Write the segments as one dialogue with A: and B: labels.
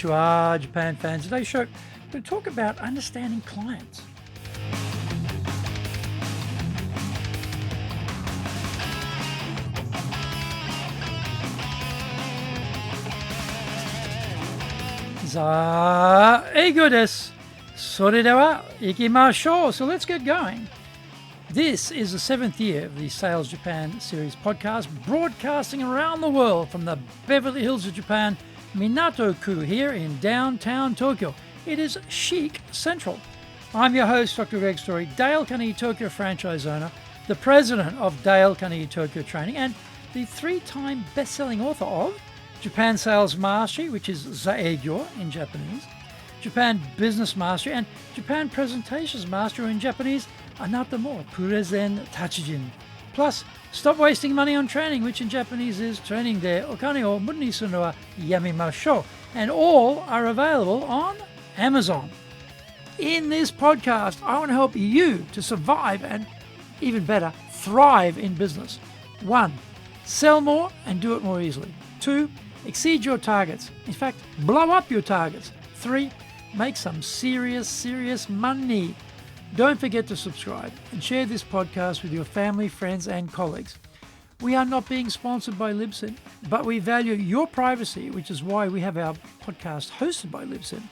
A: Konnichiwa, Japan fans. Today's show, we're going to talk about understanding clients. Eigo desu. それでは行きましょう. So let's get going. This is the 7th year of the Sales Japan series podcast, broadcasting around the world from the Beverly Hills of Japan, Minato-ku here in downtown Tokyo. It is chic central. I'm your host, Dr. Greg Story, Dale Carnegie Tokyo franchise owner, the president of Dale Carnegie Tokyo Training, and the 3-time best-selling author of Japan Sales Mastery, which is Zaegyo in Japanese, Japan Business Mastery, and Japan Presentations Mastery in Japanese, Anata mo Purezen Tachijin. Plus, Stop Wasting Money on Training, which in Japanese is Training de Okane o Muda ni suru no wa yamimashou. And all are available on Amazon. In this podcast, I want to help you to survive and, even better, thrive in business. 1. Sell more and do it more easily. 2. Exceed your targets. In fact, blow up your targets. 3. Make some serious money. Don't forget to subscribe and share this podcast with your family, friends, and colleagues. We are not being sponsored by Libsyn, but we value your privacy, which is why we have our podcast hosted by Libsyn.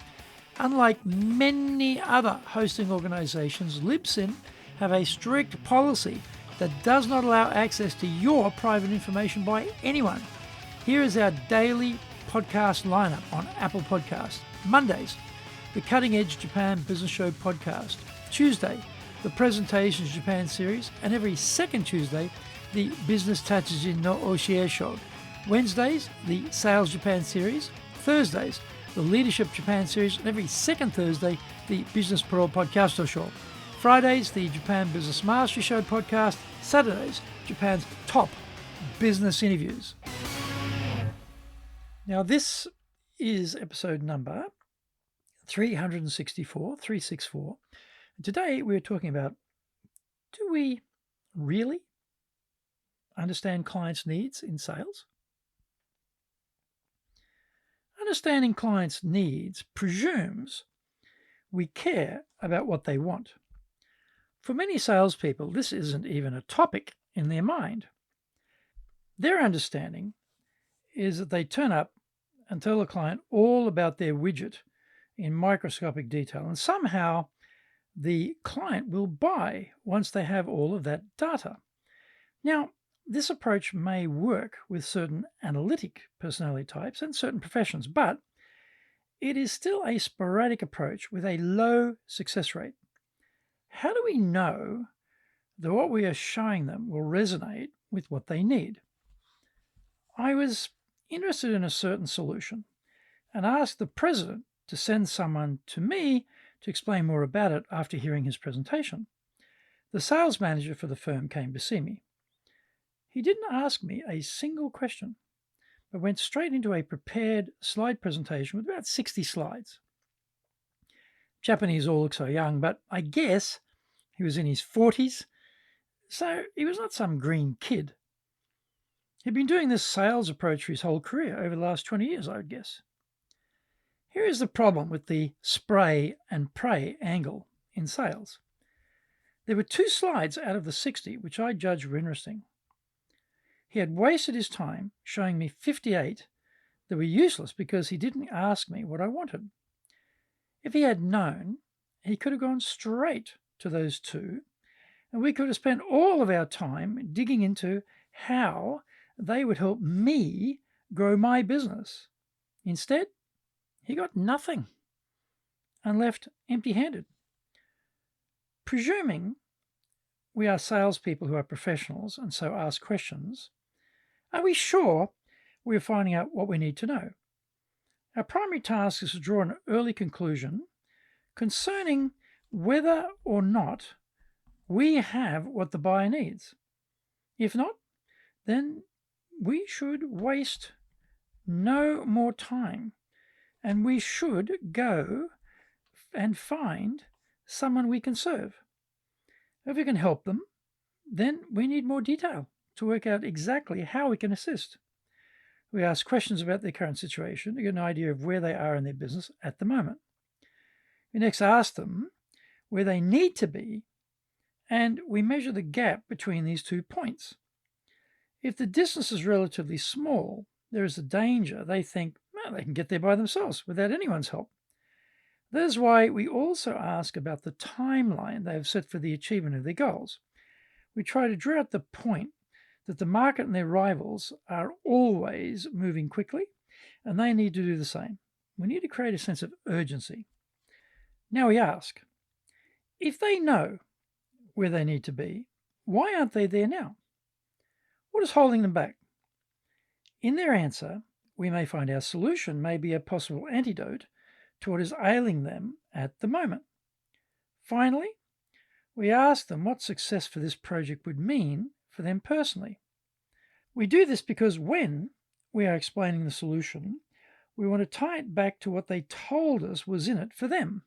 A: Unlike many other hosting organizations, Libsyn have a strict policy that does not allow access to your private information by anyone. Here is our daily podcast lineup on Apple Podcasts. Mondays, the Cutting Edge Japan Business Show podcast. Tuesday, the Presentations Japan series, and every second Tuesday, the Business Tachijin no Oshie Show. Wednesdays, the Sales Japan series. Thursdays, the Leadership Japan series, and every second Thursday, the Business Pro Podcasto Show. Fridays, the Japan Business Mastery Show podcast. Saturdays, Japan's top business interviews. Now, this is episode number 364. Today we're talking about, do we really understand clients' needs in sales? Understanding clients' needs presumes we care about what they want. For many salespeople, this isn't even a topic in their mind. Their understanding is that they turn up and tell the client all about their widget in microscopic detail, and somehow the client will buy once they have all of that data. Now, this approach may work with certain analytic personality types and certain professions, but it is still a sporadic approach with a low success rate. How do we know that what we are showing them will resonate with what they need? I was interested in a certain solution and asked the president to send someone to me to explain more about it after hearing his presentation. The sales manager for the firm came to see me. He didn't ask me a single question, but went straight into a prepared slide presentation with about 60 slides. Japanese all look so young, but I guess he was in his 40s, so he was not some green kid. He'd been doing this sales approach for his whole career over the last 20 years, I would guess. Here is the problem with the spray and pray angle in sales. There were 2 slides out of the 60 which I judged were interesting. He had wasted his time showing me 58 that were useless because he didn't ask me what I wanted. If he had known, he could have gone straight to those 2, and we could have spent all of our time digging into how they would help me grow my business. Instead, he got nothing and left empty-handed. Presuming we are salespeople who are professionals and so ask questions, are we sure we are finding out what we need to know? Our primary task is to draw an early conclusion concerning whether or not we have what the buyer needs. If not, then we should waste no more time, and we should go and find someone we can serve. If we can help them, then we need more detail to work out exactly how we can assist. We ask questions about their current situation to get an idea of where they are in their business at the moment. We next ask them where they need to be, and we measure the gap between these 2 points. If the distance is relatively small, there is a danger they think they can get there by themselves without anyone's help. That is why we also ask about the timeline they have set for the achievement of their goals. We try to draw out the point that the market and their rivals are always moving quickly, and they need to do the same. We need to create a sense of urgency. Now we ask, if they know where they need to be, why aren't they there now? What is holding them back? In their answer, we may find our solution may be a possible antidote to what is ailing them at the moment. Finally, we ask them what success for this project would mean for them personally. We do this because when we are explaining the solution, we want to tie it back to what they told us was in it for them.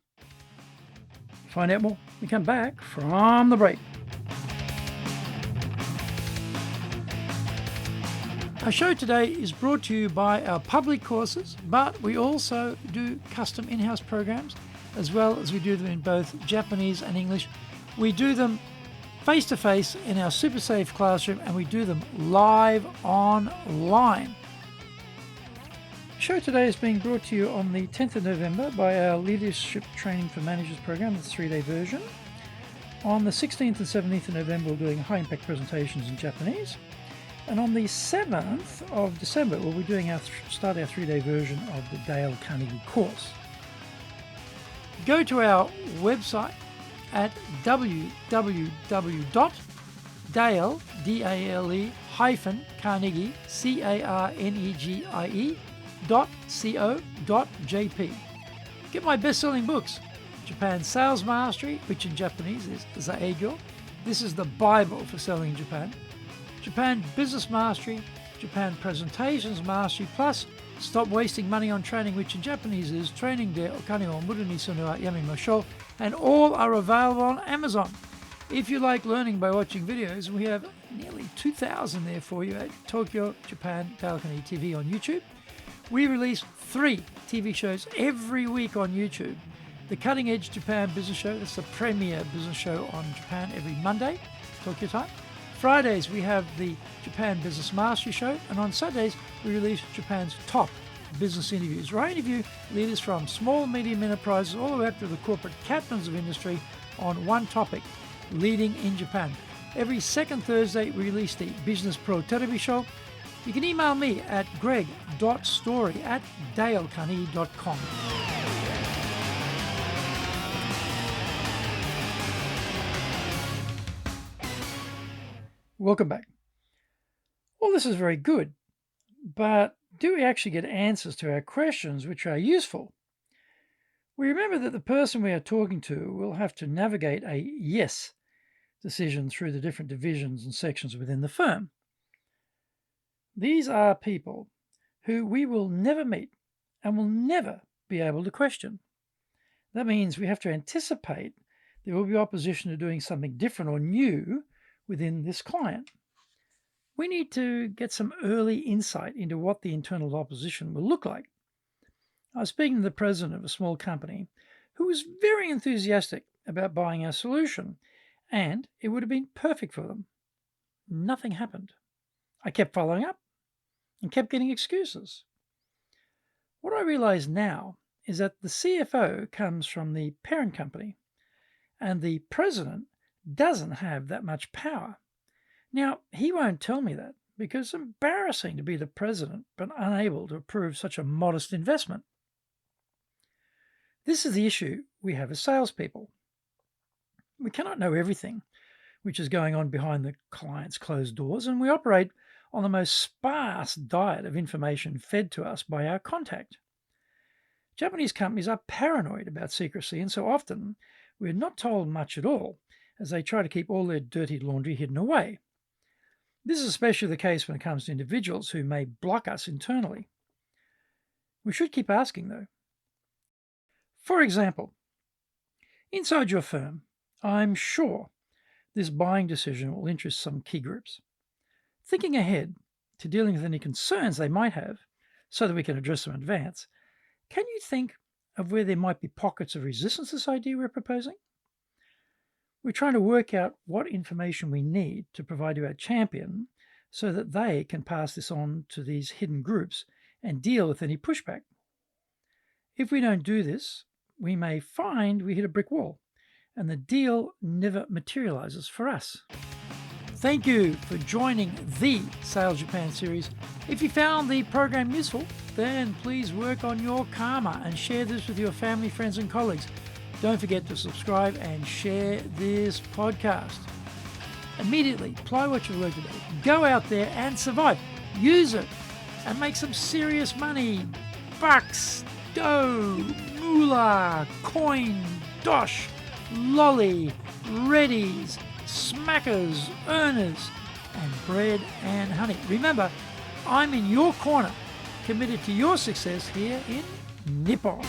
A: Find out more when we come back from the break. Our show today is brought to you by our public courses, but we also do custom in-house programs, as well as we do them in both Japanese and English. We do them face-to-face in our super safe classroom, and we do them live online. The show today is being brought to you on the 10th of November by our Leadership Training for Managers program, the 3-day version. On the 16th and 17th of November, we're doing high-impact presentations in Japanese. And on the 7th of December, we'll be doing start our 3-day version of the Dale Carnegie course. Go to our website at www.dale-carnegie.co.jp. Get my best-selling books, Japan Sales Mastery, which in Japanese is Zaegyo. This is the Bible for selling in Japan. Japan Business Mastery, Japan Presentations Mastery, plus Stop Wasting Money on Training, which in Japanese is Training de Okane wo Muru ni Sunu wa Yamimashou, and all are available on Amazon. If you like learning by watching videos, we have nearly 2,000 there for you at Tokyo Japan Dale Carnegie TV on YouTube. We release 3 TV shows every week on YouTube. The Cutting Edge Japan Business Show, that's the premier business show on Japan every Monday, Tokyo time. Fridays, we have the Japan Business Mastery Show, and on Saturdays, we release Japan's top business interviews, where I interview leaders from small, medium enterprises all the way up to the corporate captains of industry on one topic, leading in Japan. Every second Thursday, we release the Business Pro Television Show. You can email me at greg.story@dalecarnegie.com. Welcome back. All this is very good, but do we actually get answers to our questions which are useful? We remember that the person we are talking to will have to navigate a yes decision through the different divisions and sections within the firm. These are people who we will never meet and will never be able to question. That means we have to anticipate there will be opposition to doing something different or new within this client. We need to get some early insight into what the internal opposition will look like. I was speaking to the president of a small company who was very enthusiastic about buying our solution, and it would have been perfect for them. Nothing happened. I kept following up and kept getting excuses. What I realize now is that the CFO comes from the parent company, and the president doesn't have that much power. Now, he won't tell me that because it's embarrassing to be the president but unable to approve such a modest investment. This is the issue we have as salespeople. We cannot know everything which is going on behind the client's closed doors, and we operate on the most sparse diet of information fed to us by our contact. Japanese companies are paranoid about secrecy, and so often we're not told much at all, as they try to keep all their dirty laundry hidden away. This is especially the case when it comes to individuals who may block us internally. We should keep asking, though. For example, inside your firm, I'm sure this buying decision will interest some key groups. Thinking ahead to dealing with any concerns they might have, so that we can address them in advance, can you think of where there might be pockets of resistance to this idea we're proposing? We're trying to work out what information we need to provide to our champion so that they can pass this on to these hidden groups and deal with any pushback. If we don't do this, we may find we hit a brick wall and the deal never materializes for us. Thank you for joining the Sales Japan series. If you found the program useful, then please work on your karma and share this with your family, friends, and colleagues. Don't forget to subscribe and share this podcast. Immediately apply what you've learned today. Go out there and survive. Use it and make some serious money. Bucks, dough, moolah, coin, dosh, lolly, readies, smackers, earners, and bread and honey. Remember, I'm in your corner, committed to your success here in Nippon.